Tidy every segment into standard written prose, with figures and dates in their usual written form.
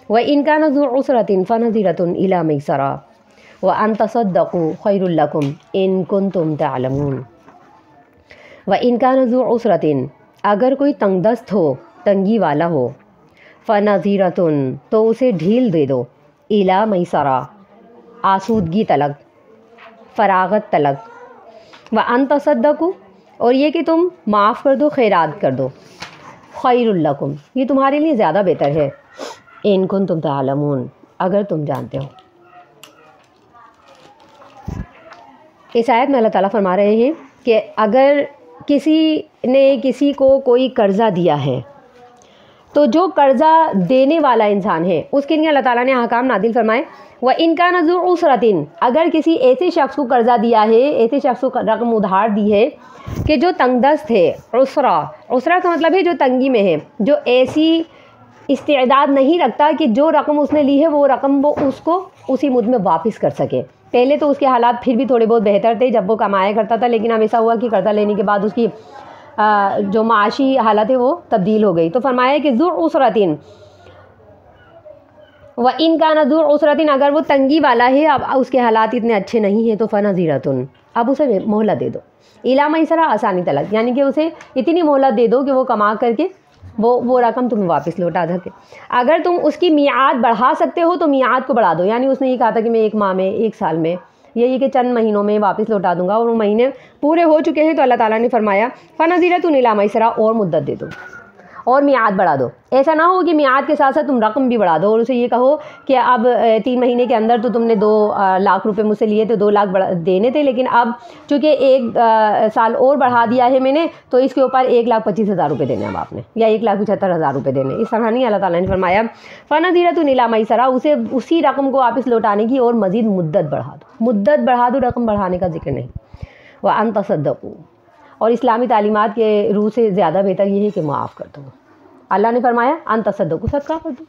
وَإِنْ كَانَ ذُو عُسْرَةٍ فَنَظِرَةٌ إِلَىٰ مَيْسَرَةٍ وَأَنْ تَصَدَّقُوا خَيْرٌ لَكُمْ إِن كُنتُمْ تَعْلَمُونَ۔ وَإِنْ كَانَ ذُو عُسْرَةٍ اگر کوئی تنگ دست ہو، تنگی والا ہو، فَنَظِرَةٌ تو اسے ڈھیل دے دو، إِلَىٰ مَيْسَرَةٍ آسودگی تلک، فراغت تلک، وَأَن تَصَدَّقُوا اور یہ کہ تم معاف کر دو، خیرات کر دو، خیر لکم یہ تمہارے لیے زیادہ بہتر ہے، ان کنتم تعلمون اگر تم جانتے ہو۔ اس آیت میں اللہ تعالیٰ فرما رہے ہیں کہ اگر کسی نے کسی کو کوئی قرضہ دیا ہے تو جو قرضہ دینے والا انسان ہے اس کے لیے اللہ تعالیٰ نے احکام نازل فرمائے۔ وَإِنْ كَانَ ذُو عُسْرَةٍ اگر کسی ایسے شخص کو قرضہ دیا ہے، ایسے شخص کو رقم ادھار دی ہے کہ جو تنگ دست ہے، عسرہ کا مطلب ہے جو تنگی میں ہے، جو ایسی استعداد نہیں رکھتا کہ جو رقم اس نے لی ہے وہ رقم وہ اس کو اسی مد میں واپس کر سکے۔ پہلے تو اس کے حالات پھر بھی تھوڑے بہت بہتر تھے جب وہ کمایا کرتا تھا، لیکن اب ایسا ہوا کہ قرضہ لینے کے بعد اس کی جو معاشی حالت ہے وہ تبدیل ہو گئی۔ تو فرمایا کہ ذو عسرتن وَإِنْ كَانَ ذُو عُسْرَةٍ اگر وہ تنگی والا ہے، اب اس کے حالات اتنے اچھے نہیں ہیں تو فَنَظِرَةٌ اب اسے مہلت دے دو، إِلَىٰ مَيْسَرَةٍ آسانی تلک، یعنی کہ اسے اتنی مہلت دے دو کہ وہ کما کر کے وہ رقم تمہیں واپس لوٹا سکے۔ اگر تم اس کی میعاد بڑھا سکتے ہو تو میعاد کو بڑھا دو، یعنی اس نے یہ کہا تھا کہ میں 1 ماہ میں، 1 سال میں، یہ کہ چند مہینوں میں واپس لوٹا دوں گا، اور وہ مہینے پورے ہو چکے ہیں تو اللہ تعالیٰ نے فرمایا فَنَظِرَةٌ إِلَىٰ مَيْسَرَةٍ اور مدت دے دو اور میعاد بڑھا دو۔ ایسا نہ ہو کہ میعاد کے ساتھ ساتھ تم رقم بھی بڑھا دو اور اسے یہ کہو کہ اب 3 مہینے کے اندر تو تم نے 2 لاکھ روپے مجھ سے لیے تھے، 2 لاکھ دینے تھے، لیکن اب چونکہ 1 سال اور بڑھا دیا ہے میں نے تو اس کے اوپر 1,25,000 روپے دینے اب آپ نے، یا 1,75,000 روپے دینے۔ اس طرح نہیں، اللہ تعالیٰ نے فرمایا فَنَظِرَةٌ إِلَىٰ مَيْسَرَةٍ اسے اسی رقم کو واپس لوٹانے کی اور مزید مدت بڑھا دو، رقم بڑھانے کا ذکر نہیں۔ وَأَن تَصَدَّقُوا اور اسلامی تعلیمات کے روح سے زیادہ بہتر یہ ہے کہ معاف کر دو۔ اللہ نے فرمایا ان تصدقوا صدقہ کر دو،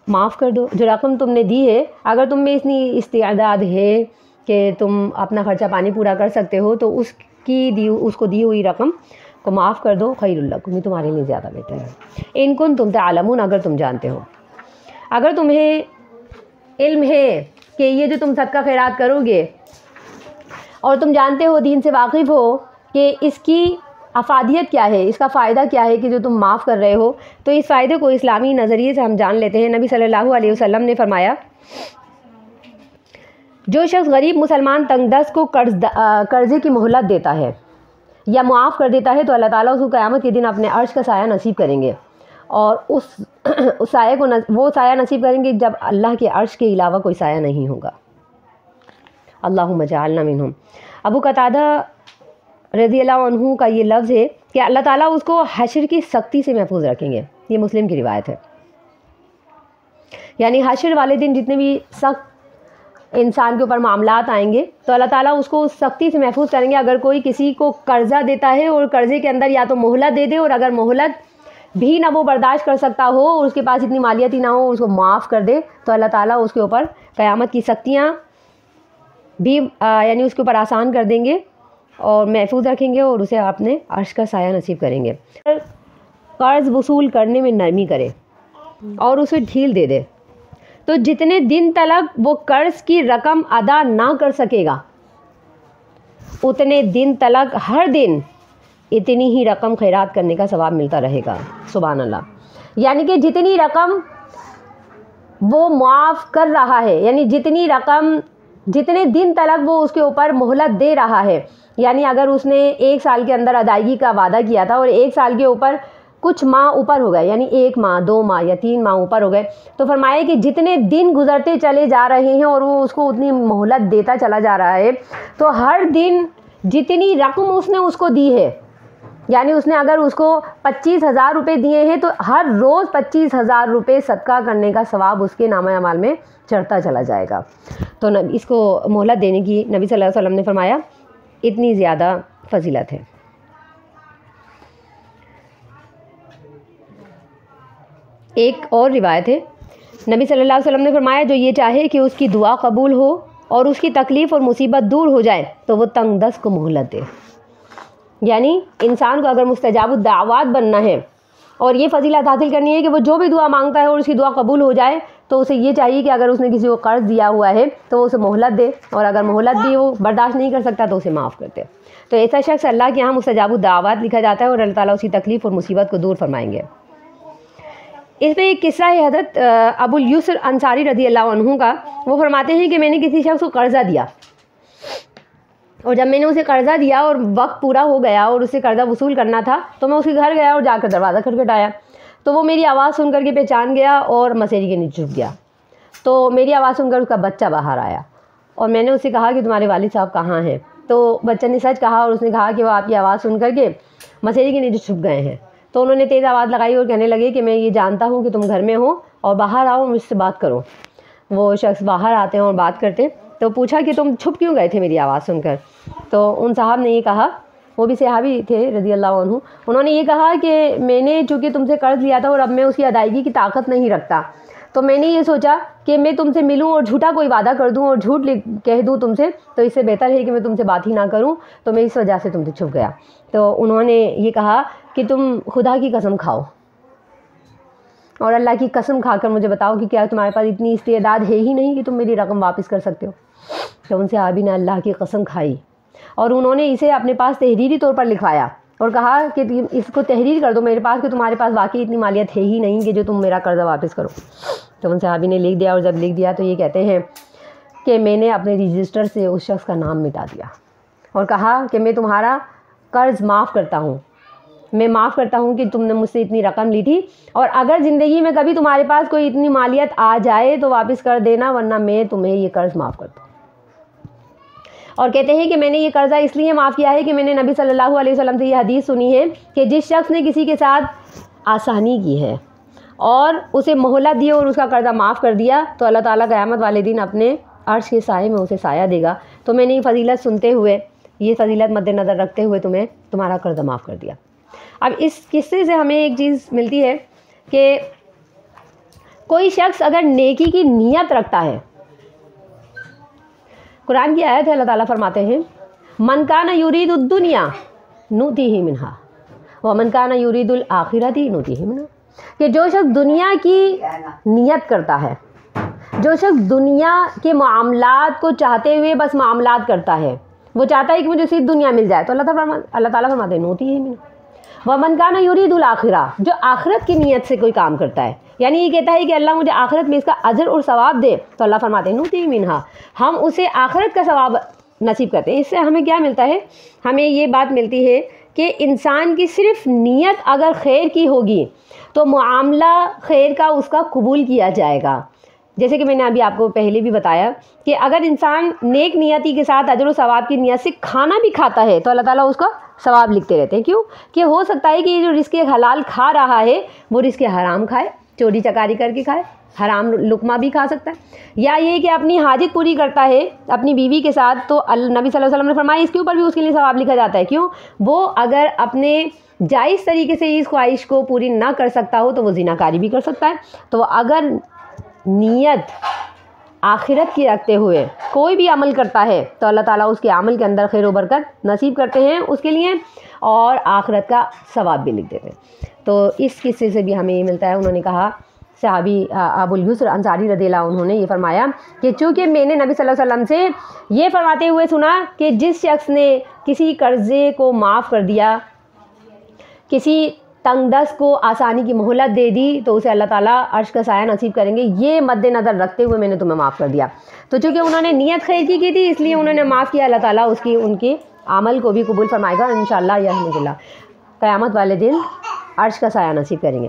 معاف کر دو۔ جو رقم تم نے دی ہے، اگر تم میں اتنی استعداد ہے کہ تم اپنا خرچہ پانی پورا کر سکتے ہو تو اس کو دی ہوئی رقم کو معاف کر دو، خیر لکم یہ تمہارے لیے زیادہ بہتر ہے، ان کنتم تعلمون اگر تم جانتے ہو۔ اگر تمہیں علم ہے کہ یہ جو تم صدقہ خیرات کرو گے اور تم جانتے ہو، دین سے واقف ہو کہ اس کی افادیت کیا ہے، اس کا فائدہ کیا ہے کہ جو تم معاف کر رہے ہو، تو اس فائدے کو اسلامی نظریے سے ہم جان لیتے ہیں۔ نبی صلی اللہ علیہ وسلم نے فرمایا جو شخص غریب مسلمان تنگ دست کو قرضے کی مہلت دیتا ہے یا معاف کر دیتا ہے تو اللہ تعالیٰ اس کو قیامت کے دن اپنے عرش کا سایہ نصیب کریں گے، اور اس سایہ کو وہ سایہ نصیب کریں گے جب اللہ کے عرش کے علاوہ کوئی سایہ نہیں ہوگا۔ اللہم اجعلنا منہم۔ ابو قتادہ رضی اللہ عنہ کا یہ لفظ ہے کہ اللہ تعالیٰ اس کو حشر کی سختی سے محفوظ رکھیں گے، یہ مسلم کی روایت ہے۔ یعنی حشر والے دن جتنے بھی سخت انسان کے اوپر معاملات آئیں گے تو اللہ تعالیٰ اس کو اس سختی سے محفوظ کریں گے۔ اگر کوئی کسی کو قرضہ دیتا ہے اور قرضے کے اندر یا تو مہلت دے دے، اور اگر مہلت بھی نہ وہ برداشت کر سکتا ہو اور اس کے پاس اتنی مالیت ہی نہ ہو، اس کو معاف کر دے تو اللہ تعالیٰ اس کے اوپر قیامت کی سختیاں بھی یعنی اس کے اوپر آسان کر دیں گے اور محفوظ رکھیں گے اور اسے اپنے عرش کا سایہ نصیب کریں گے۔ قرض وصول کرنے میں نرمی کرے اور اسے ڈھیل دے دے تو جتنے دن تلک وہ قرض کی رقم ادا نہ کر سکے گا اتنے دن تلک ہر دن اتنی ہی رقم خیرات کرنے کا ثواب ملتا رہے گا۔ سبحان اللہ۔ یعنی کہ جتنی رقم وہ معاف کر رہا ہے، یعنی جتنی رقم جتنے دن تلک وہ اس کے اوپر مہلت دے رہا ہے، یعنی اگر اس نے 1 سال کے اندر ادائیگی کا وعدہ کیا تھا اور 1 سال کے اوپر کچھ ماہ اوپر ہو گئے، یعنی 1 ماہ 2 ماہ یا 3 ماہ اوپر ہو گئے، تو فرمایا کہ جتنے دن گزرتے چلے جا رہے ہیں اور وہ اس کو اتنی مہلت دیتا چلا جا رہا ہے تو ہر دن جتنی رقم اس نے اس کو دی ہے، یعنی اس نے اگر اس کو 25,000 روپے دیے ہیں تو ہر روز 25,000 روپے صدقہ کرنے کا ثواب اس کے نامہ اعمال میں چڑھتا چلا جائے گا۔ تو اس کو مہلت دینے کی نبی صلی اللہ علیہ وسلم نے فرمایا اتنی زیادہ فضیلت ہے۔ ایک اور روایت ہے، نبی صلی اللہ علیہ وسلم نے فرمایا جو یہ چاہے کہ اس کی دعا قبول ہو اور اس کی تکلیف اور مصیبت دور ہو جائے تو وہ تنگ دست کو مہلت دے۔ یعنی انسان کو اگر مستجاب الدعوات بننا ہے اور یہ فضیلت حاصل کرنی ہے کہ وہ جو بھی دعا مانگتا ہے اور اس کی دعا قبول ہو جائے تو اسے یہ چاہیے کہ اگر اس نے کسی کو قرض دیا ہوا ہے تو وہ اسے مہلت دے، اور اگر مہلت دی وہ برداشت نہیں کر سکتا تو اسے معاف کر دے۔ تو ایسا شخص اللہ کے یہاں مستجاب الدعوات لکھا جاتا ہے اور اللہ تعالیٰ اس کی تکلیف اور مصیبت کو دور فرمائیں گے۔ اس میں ایک قصہ ہے حضرت ابو الیسر انصاری رضی اللہ عنہ کا۔ وہ فرماتے ہیں کہ میں نے کسی شخص کو قرضہ دیا، اور جب میں نے اسے قرضہ دیا اور وقت پورا ہو گیا اور اسے قرضہ وصول کرنا تھا تو میں اس کے گھر گیا اور جا کر دروازہ کھٹکھٹایا، تو وہ میری آواز سن کر کے پہچان گیا اور مسیری کے نیچے چھپ گیا۔ تو میری آواز سن کر اس کا بچہ باہر آیا اور میں نے اسے کہا کہ تمہارے والد صاحب کہاں ہیں؟ تو بچہ نے سچ کہا اور اس نے کہا کہ وہ آپ کی آواز سن کر کے مسیری کے نیچے چھپ گئے ہیں۔ تو انہوں نے تیز آواز لگائی اور کہنے لگے کہ میں یہ جانتا ہوں کہ تم گھر میں ہو اور باہر آؤ مجھ سے بات کرو۔ وہ شخص باہر آتے ہیں اور بات کرتے، تو پوچھا کہ تم چھپ کیوں گئے تھے میری آواز سن کر؟ تو ان صاحب نے یہ کہا، وہ بھی صحابی تھے رضی اللہ عنہ، انہوں نے یہ کہا کہ میں نے چونکہ تم سے قرض لیا تھا اور اب میں اس کی ادائیگی کی طاقت نہیں رکھتا، تو میں نے یہ سوچا کہ میں تم سے ملوں اور جھوٹا کوئی وعدہ کر دوں اور جھوٹ کہہ دوں تم سے، تو اس سے بہتر ہے کہ میں تم سے بات ہی نہ کروں، تو میں اس وجہ سے تم سے چھپ گیا۔ تو انہوں نے یہ کہا کہ تم خدا کی قسم کھاؤ اور اللہ کی قسم کھا کر مجھے بتاؤ کہ کیا تمہارے پاس اتنی استعداد ہے ہی نہیں کہ تم میری رقم واپس کر سکتے ہو؟ تو ان صحابی نے اللہ کی قسم کھائی اور انہوں نے اسے اپنے پاس تحریری طور پر لکھوایا اور کہا کہ اس کو تحریر کر دو میرے پاس کہ تمہارے پاس واقعی اتنی مالیت ہے ہی نہیں کہ جو تم میرا قرضہ واپس کرو۔ تو ان صحابی نے لکھ دیا، اور جب لکھ دیا تو یہ کہتے ہیں کہ میں نے اپنے رجسٹر سے اس شخص کا نام مٹا دیا اور کہا کہ میں تمہارا قرض معاف کرتا ہوں، میں معاف کرتا ہوں کہ تم نے مجھ سے اتنی رقم لی تھی، اور اگر زندگی میں کبھی تمہارے پاس کوئی اتنی مالیت آ جائے تو واپس کر دینا، ورنہ میں تمہیں یہ قرض معاف کرتا ہوں۔ اور کہتے ہیں کہ میں نے یہ قرضہ اس لیے معاف کیا ہے کہ میں نے نبی صلی اللہ علیہ وسلم سے یہ حدیث سنی ہے کہ جس شخص نے کسی کے ساتھ آسانی کی ہے اور اسے مہلت دی اور اس کا قرضہ معاف کر دیا تو اللہ تعالیٰ قیامت والے دن اپنے عرش کے سائے میں اسے سایہ دے گا۔ تو میں نے یہ فضیلت سنتے ہوئے، یہ فضیلت مد نظر رکھتے ہوئے تمہیں تمہارا قرضہ معاف کر دیا۔ اب اس قصے سے ہمیں ایک چیز ملتی ہے کہ کوئی شخص اگر نیکی کی نیت رکھتا ہے، قرآن کی آیت ہے، اللہ تعالیٰ فرماتے ہیں من کان یرید الدنیا نؤتیہ منہا ومن کان یرید الآخرۃ نؤتیہ منہا، کہ جو شخص دنیا کی نیت کرتا ہے، جو شخص دنیا کے معاملات کو چاہتے ہوئے بس معاملات کرتا ہے، وہ چاہتا ہے کہ مجھے صرف دنیا مل جائے، تو اللہ تعالیٰ فرماتے ہیں نؤتیہ منہا ومن کان یرید الآخرہ، جو آخرت کی نیت سے کوئی کام کرتا ہے، یعنی یہ کہتا ہے کہ اللہ مجھے آخرت میں اس کا اجر اور ثواب دے، تو اللہ فرماتے ہیں نؤتیہ منہا، ہم اسے آخرت کا ثواب نصیب کرتے ہیں۔ اس سے ہمیں کیا ملتا ہے؟ ہمیں یہ بات ملتی ہے کہ انسان کی صرف نیت اگر خیر کی ہوگی تو معاملہ خیر کا اس کا قبول کیا جائے گا۔ جیسے کہ میں نے ابھی آپ کو پہلے بھی بتایا کہ اگر انسان نیک نیتی کے ساتھ اجر و ثواب کی نیت سے کھانا بھی کھاتا ہے تو اللہ تعالیٰ اس کا ثواب لکھتے رہتے ہیں۔ کیوں؟ کہ ہو سکتا ہے کہ یہ جو رزق حلال کھا رہا ہے وہ رزق حرام کھائے، چوری چکاری کر کے کھائے، حرام لقمہ بھی کھا سکتا ہے، یا یہ کہ اپنی حاجت پوری کرتا ہے اپنی بیوی کے ساتھ، تو نبی صلی اللہ علیہ وسلم نے فرمایا اس کے اوپر بھی اس کے لیے ثواب لکھا جاتا ہے۔ کیوں؟ وہ اگر اپنے جائز طریقے سے اس خواہش کو پوری نہ کر سکتا ہو تو وہ زنا کاری بھی کر سکتا ہے۔ تو اگر نیت آخرت کی رکھتے ہوئے کوئی بھی عمل کرتا ہے تو اللہ تعالیٰ اس کے عمل کے اندر خیر و برکت نصیب کرتے ہیں اس کے لیے، اور آخرت کا ثواب بھی لکھ دیتے ہیں۔ تو اس قصے سے بھی ہمیں یہ ملتا ہے، انہوں نے کہا صحابی ابو الیسر انصاری رضی اللہ عنہ نے یہ فرمایا کہ چونکہ میں نے نبی صلی اللہ علیہ وسلم سے یہ فرماتے ہوئے سنا کہ جس شخص نے کسی قرضے کو معاف کر دیا، کسی تنگ دست کو آسانی کی مہلت دے دی تو اسے اللہ تعالیٰ عرش کا سایہ نصیب کریں گے، یہ مد نظر رکھتے ہوئے میں نے تمہیں معاف کر دیا۔ تو چونکہ انہوں نے نیت خیر کی تھی اس لیے انہوں نے معاف کیا، اللہ تعالیٰ ان کے عمل کو بھی قبول فرمائے گا انشاءاللہ الحمد للہ، قیامت والے دن عرش کا سایہ نصیب کریں گے۔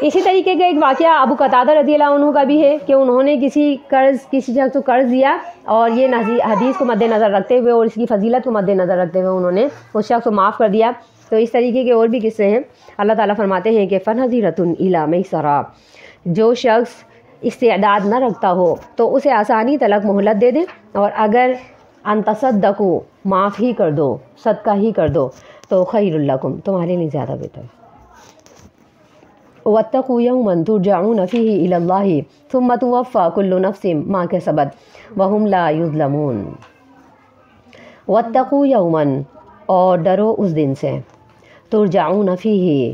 اسی طریقے کا ایک واقعہ ابو قتادہ رضی اللہ عنہ کا بھی ہے کہ انہوں نے کسی شخص کو قرض دیا، اور یہ حدیث کو مد نظر رکھتے ہوئے اور اس کی فضیلت کو مد نظر رکھتے ہوئے انہوں نے اس شخص کو معاف کر دیا۔ تو اس طریقے کے اور بھی قصے ہیں۔ اللہ تعالیٰ فرماتے ہیں کہ فنظرۃ الی میسرہ، جو شخص استعداد نہ رکھتا ہو تو اسے آسانی تلک مہلت دے دے، اور اگر ان تصدقوا، معاف ہی کر دو، صدقہ ہی کر دو، تو خیر لکم، تمہارے لیے زیادہ بہتر ہے۔ واتقوا یوما ترجعون فیہ الی اللہ ثم توفی کل نفس ما کسبت وہم لا یظلمون۔ واتقوا یوما، اور ڈرو اس دن سے، ترجعون فیہ